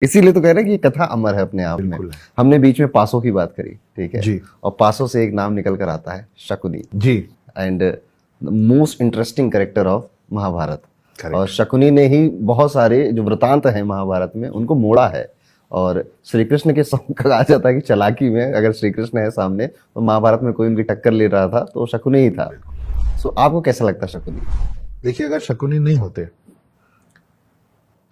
इसीलिए तो कह रहे हैं कि ये कथा अमर है अपने आप में। बिल्कुल। हमने बीच में पासों की बात करी, ठीक है जी और पासों से एक नाम निकल कर आता है शकुनी, जी and most interesting character of Mahabharat. Correct. और शकुनी ने ही बहुत सारे जो वृतांत हैं महाभारत में उनको मोड़ा है। और श्री कृष्ण के कहा जाता है कि चालाकी में अगर श्री कृष्ण है सामने तो महाभारत में कोई उनकी टक्कर ले रहा था तो शकुनी ही था। सो आपको कैसा लगता है शकुनी? देखिए, अगर शकुनी नहीं होते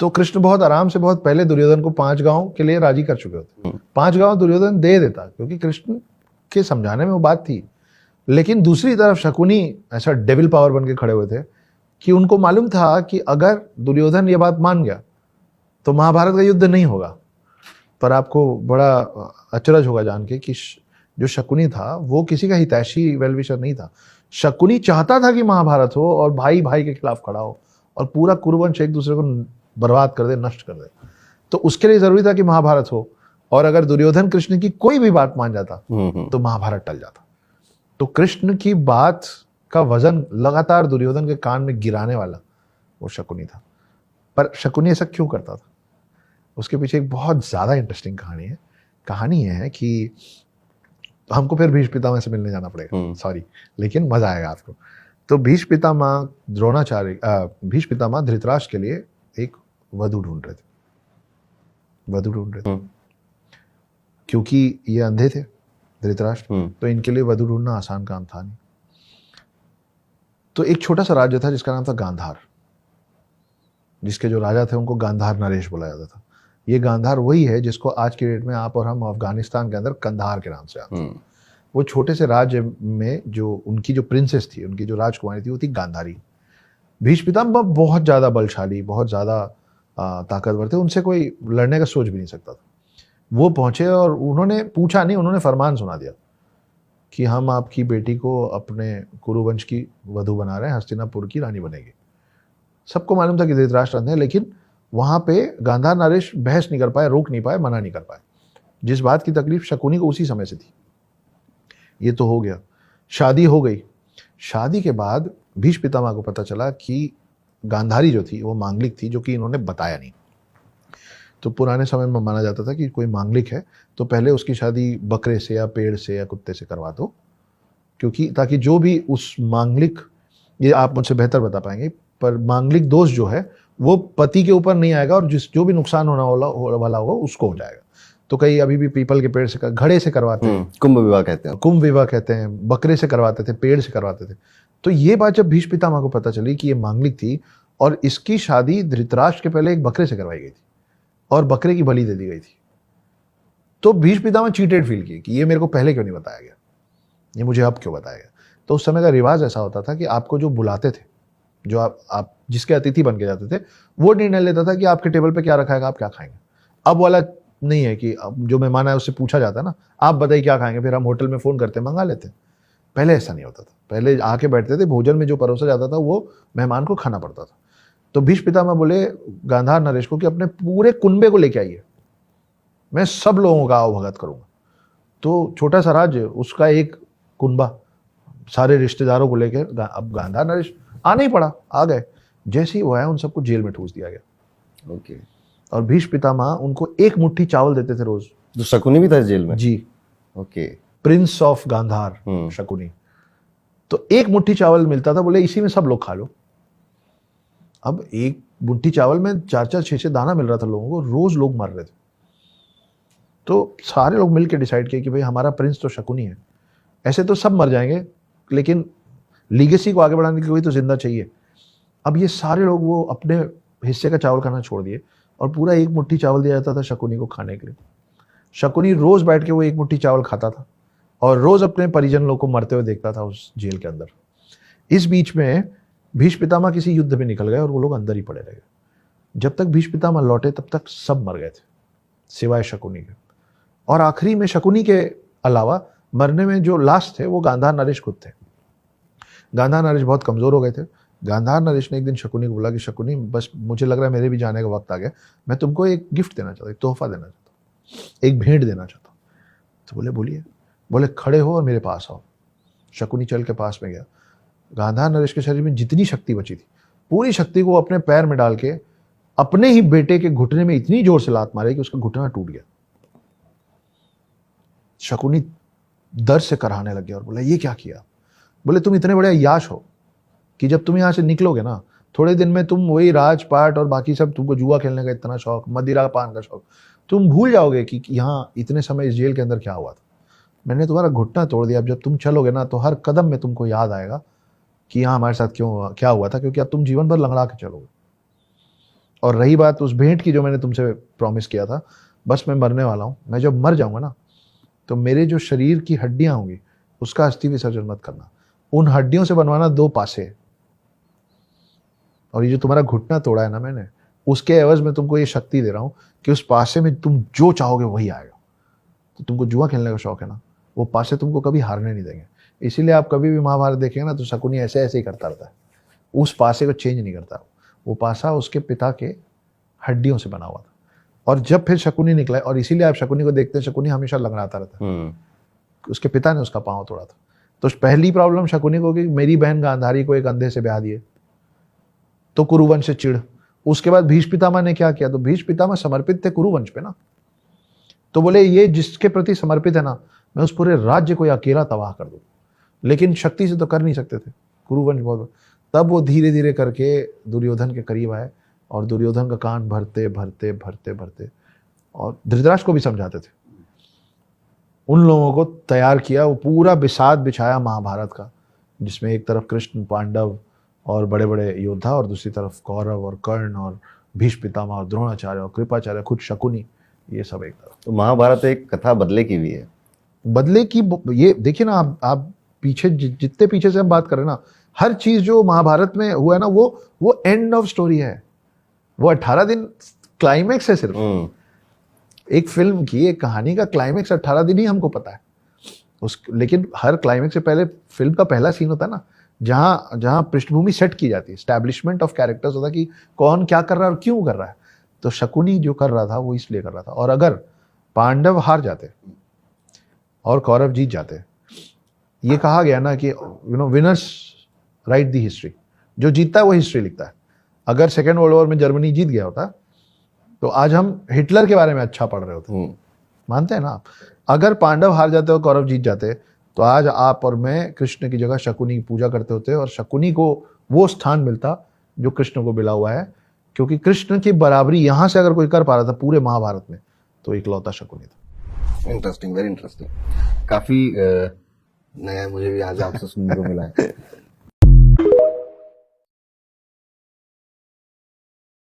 तो कृष्ण बहुत आराम से बहुत पहले दुर्योधन को 5 गांव के लिए राजी कर चुके होते। 5 गांव दुर्योधन दे देता क्योंकि कृष्ण के समझाने में वो बात थी। लेकिन दूसरी तरफ शकुनी ऐसा डेविल पावर बन के खड़े हुए थे कि उनको मालूम था कि अगर दुर्योधन ये बात मान गया तो महाभारत का युद्ध नहीं होगा। पर आपको बड़ा अचरज होगा जान के कि जो शकुनी था वो किसी का हितैषी वेलविशर नहीं था। शकुनी चाहता था कि महाभारत हो और भाई भाई के खिलाफ खड़ा हो और पूरा कुरुवंश एक दूसरे को बर्बाद कर दे, नष्ट कर दे। तो उसके लिए जरूरी था कि महाभारत हो। और अगर दुर्योधन कृष्ण की कोई भी बात मान जाता तो महाभारत टल जाता। तो कृष्ण की बात का वजन लगातार दुर्योधन के कान में गिराने वाला वो शकुनी था। पर शकुनी ऐसा क्यों करता था? उसके पीछे एक बहुत ज्यादा इंटरेस्टिंग कहानी है। कहानी यह है कि हमको फिर भीष्म पितामह से मिलने जाना पड़ेगा, सॉरी, लेकिन मजा आएगा आपको। तो भीष्म पितामह भीष्म पितामह धृतराष्ट्र के लिए एक वधू ढूंढ रहे थे क्योंकि ये अंधे थे धृतराष्ट्र, तो इनके लिए वधू ढूंढना आसान काम था नहीं। तो एक छोटा सा राज्य था जिसका नाम था गांधार, जिसके जो राजा थे उनको गांधार नरेश बोला जाता था। ये गांधार वही है जिसको आज की डेट में आप और हम अफगानिस्तान के अंदर कंधार के नाम से आते हैं। वो छोटे से राज्य में जो उनकी जो प्रिंसेस थी, उनकी जो राजकुमारी थी, वो थी गांधारी। भीष्म पितामह बहुत ज्यादा बलशाली, बहुत ज्यादा ताकतवर थे, उनसे कोई लड़ने का सोच भी नहीं सकता था। वो पहुंचे और उन्होंने पूछा नहीं, उन्होंने फरमान सुना दिया कि हम आपकी बेटी को अपने कुरुवंश की वधू बना रहे हैं, हस्तिनापुर की रानी बनेगी। सबको मालूम था कि धृतराष्ट्र अंधे, लेकिन वहां पे गांधार नरेश बहस नहीं कर पाए, रोक नहीं पाए, मना नहीं कर पाए। जिस बात की तकलीफ शकुनी को उसी समय से थी। ये तो हो गया, शादी हो गई। शादी के बाद भीष्म पितामह को पता चला कि गांधारी जो थी वो मांगलिक थी, जो कि इन्होंने बताया नहीं। तो पुराने समय में माना जाता था कि कोई मांगलिक है तो पहले उसकी शादी बकरे से या पेड़ से या कुत्ते से करवा दो, क्योंकि ताकि जो भी उस मांगलिक, ये आप मुझसे बेहतर बता पाएंगे, पर मांगलिक दोष जो है वो पति के ऊपर नहीं आएगा और जो भी नुकसान होना वाला होगा उसको हो जाएगा। तो कई अभी भी पीपल के पेड़ से, घड़े से करवाते हैं, कुंभ विवाह कहते हैं, कुंभ विवाह कहते हैं, बकरे से करवाते थे, पेड़ से करवाते थे। तो ये बात जब भीष्म पितामह को पता चली कि ये मांगलिक थी और इसकी शादी धृतराष्ट्र के पहले एक बकरे से करवाई गई थी और बकरे की बलि दे दी गई थी, तो भीष्म पितामह चीटेड फील किए कि ये मेरे को पहले क्यों नहीं बताया गया, ये मुझे अब क्यों बताया गया। तो उस समय का रिवाज ऐसा होता था कि आपको जो बुलाते थे, जो आप जिसके अतिथि बन के जाते थे, वो निर्णय लेता था कि आपके टेबल पे क्या रखा है, आप क्या खाएंगे। अब वाला नहीं है कि अब जो मेहमान है उससे पूछा जाता है ना, आप बताइए क्या खाएंगे, फिर हम होटल में फोन करते मंगा लेते। पहले ऐसा नहीं होता था, पहले आके बैठते थे, भोजन में जो परोसा जाता था वो मेहमान को खाना पड़ता था। तो भीष्म पितामह बोले गांधार नरेश को कि अपने पूरे कुनबे को लेके आइए, मैं सब लोगों का आवभगत करूंगा। तो छोटा सा राज्य, उसका एक कुनबा, सारे रिश्तेदारों को लेकर अब गांधार नरेश आना ही पड़ा, आ गए। जैसे ही वो आया उन सबको जेल में ठूस दिया गया। ओके। और भीष्म पितामह उनको एक मुट्ठी चावल देते थे रोज। तो शकुनी भी था जेल में? जी। Okay. Prince of Gandhar Shakuni. तो एक मुट्ठी चावल मिलता था, बोले इसी में सब लोग खा लो। अब एक मुट्ठी चावल में 4-4, 6-6 दाना मिल रहा था लोगों को, रोज लोग मर रहे थे। तो सारे लोग मिलकर डिसाइड किए कि भाई हमारा प्रिंस तो शकुनी है, ऐसे तो सब मर जाएंगे लेकिन लीगेसी को आगे बढ़ाने के लिए कोई तो जिंदा चाहिए। अब ये सारे लोग वो अपने हिस्से का चावल खाना छोड़ दिए और पूरा एक मुट्ठी चावल दिया जाता था शकुनी को खाने के लिए। शकुनी रोज बैठ के वो एक मुट्ठी चावल खाता था और रोज अपने परिजन लोग को मरते हुए देखता था उस जेल के अंदर। इस बीच में भीष्म पितामह किसी युद्ध में निकल गए और वो लोग अंदर ही पड़े रह गए। जब तक भीष्म पितामह लौटे तब तक सब मर गए थे सिवाय शकुनी के। और आखिरी में शकुनी के अलावा मरने में जो लास्ट थे वो गांधार नरेश खुद थे। गांधार नरेश बहुत कमजोर हो गए थे। गांधार नरेश ने एक दिन शकुनी को बोला कि शकुनी, बस मुझे लग रहा है मेरे भी जाने का वक्त आ गया, मैं तुमको एक गिफ्ट देना चाहता हूँ, एक तोहफा देना चाहता हूँ, एक भेंट देना चाहता हूँ। तो बोले बोलिए। बोले खड़े हो और मेरे पास आओ। शकुनी चल के पास में गया। गांधार नरेश के शरीर में जितनी शक्ति बची थी पूरी शक्ति को अपने पैर में डाल के अपने ही बेटे के घुटने में इतनी जोर से लात मारे कि उसका घुटना टूट गया। शकुनी दर्द से कराहने लग गया और बोला ये क्या किया? बोले तुम इतने बड़े अय्याश हो कि जब तुम यहां से निकलोगे ना, थोड़े दिन में तुम वही राजपाट और बाकी सब, तुमको जुआ खेलने का इतना शौक, मदिरा पान का शौक, तुम भूल जाओगे कि यहाँ इतने समय इस जेल के अंदर क्या हुआ था। मैंने तुम्हारा घुटना तोड़ दिया। अब जब तुम चलोगे ना तो हर कदम में तुमको याद आएगा कि यहाँ हमारे साथ क्या हुआ था, क्योंकि अब तुम जीवन भर लंगड़ा के चलोगे। और रही बात उस भेंट की जो मैंने तुमसे प्रॉमिस किया था, बस मैं मरने वाला हूँ। मैं जब मर जाऊंगा ना तो मेरे जो शरीर की हड्डियां होंगी उसका अस्थि विसर्जन मत करना। उन हड्डियों से बनवाना 2 पासे। और ये जो तुम्हारा घुटना तोड़ा है ना मैंने, उसके एवज में तुमको ये शक्ति दे रहा हूं कि उस पासे में तुम जो चाहोगे वही आएगा। तो तुमको जुआ खेलने का शौक है ना, वो पासे तुमको कभी हारने नहीं देंगे। इसीलिए आप कभी भी महाभारत देखेंगे ना तो शकुनी ऐसे ऐसे ही करता रहता है, उस पासे को चेंज नहीं करता। वो पासा उसके पिता के हड्डियों से बना हुआ था। और जब फिर शकुनी निकला, और इसीलिए आप शकुनी को देखते हैं, शकुनी हमेशा लंगड़ाता रहता है। उसके पिता ने उसका पांव तोड़ा था। तो पहली प्रॉब्लम शकुनी को कि मेरी बहन गांधारी को एक अंधे से ब्याह दिए, तो कुरुवंश से चिढ़। उसके बाद भीष्म पितामह ने क्या किया? तो भीष्म पितामह समर्पित थे कुरुवंश पे ना, तो बोले ये जिसके प्रति समर्पित है ना, मैं उस पूरे राज्य को अकेला तबाह कर दूं। लेकिन शक्ति से तो कर नहीं सकते थे, कुरुवंश बहुत। तब वो धीरे धीरे करके दुर्योधन के करीब आए और दुर्योधन का कान भरते भरते भरते भरते और धृतराष्ट्र को भी समझाते थे, उन लोगों को तैयार किया। वो पूरा बिसात बिछाया महाभारत का, जिसमें एक तरफ कृष्ण, पांडव और बड़े बड़े योद्धा, और दूसरी तरफ कौरव और कर्ण और भीष्म पितामह और द्रोणाचार्य और कृपाचार्य, खुद शकुनी, ये सब एक तरफ। तो महाभारत एक कथा बदले की भी है। बदले की ये देखिए ना, आप पीछे जितने पीछे से हम बात कर रहे हैं ना, हर चीज जो महाभारत में हुआ है ना, वो एंड ऑफ स्टोरी है। वो 18 दिन क्लाइमेक्स है सिर्फ। एक फिल्म की, एक कहानी का क्लाइमेक्स 18 दिन ही हमको पता है लेकिन हर क्लाइमेक्स से पहले फिल्म का पहला सीन होता है ना, जहां पृष्ठभूमि सेट की जाती है, स्टैब्लिशमेंट ऑफ कैरेक्टर्स होता है कि कौन क्या कर रहा है और क्यों कर रहा है। तो शकुनी जो कर रहा था वो इसलिए कर रहा था। और अगर पांडव हार जाते और कौरव जीत जाते, ये कहा गया ना कि विनर्स राइट दी हिस्ट्री, जो जीतता है वो हिस्ट्री लिखता है। अगर सेकेंड वर्ल्ड वॉर में जर्मनी जीत गया होता तो आज हम हिटलर के बारे में अच्छा पढ़ रहे होते। मानते हैं ना आप? अगर पांडव हार जाते और कौरव जीत जाते तो आज आप और मैं कृष्ण की जगह शकुनी की पूजा करते होते, और शकुनी को वो स्थान मिलता जो कृष्ण को मिला हुआ है। क्योंकि कृष्ण की बराबरी यहां से अगर कोई कर पा रहा था पूरे महाभारत में, तो इकलौता शकुनी था। Interesting, very interesting. काफी नया मुझे भी आज आपसे सुनने को मिला है।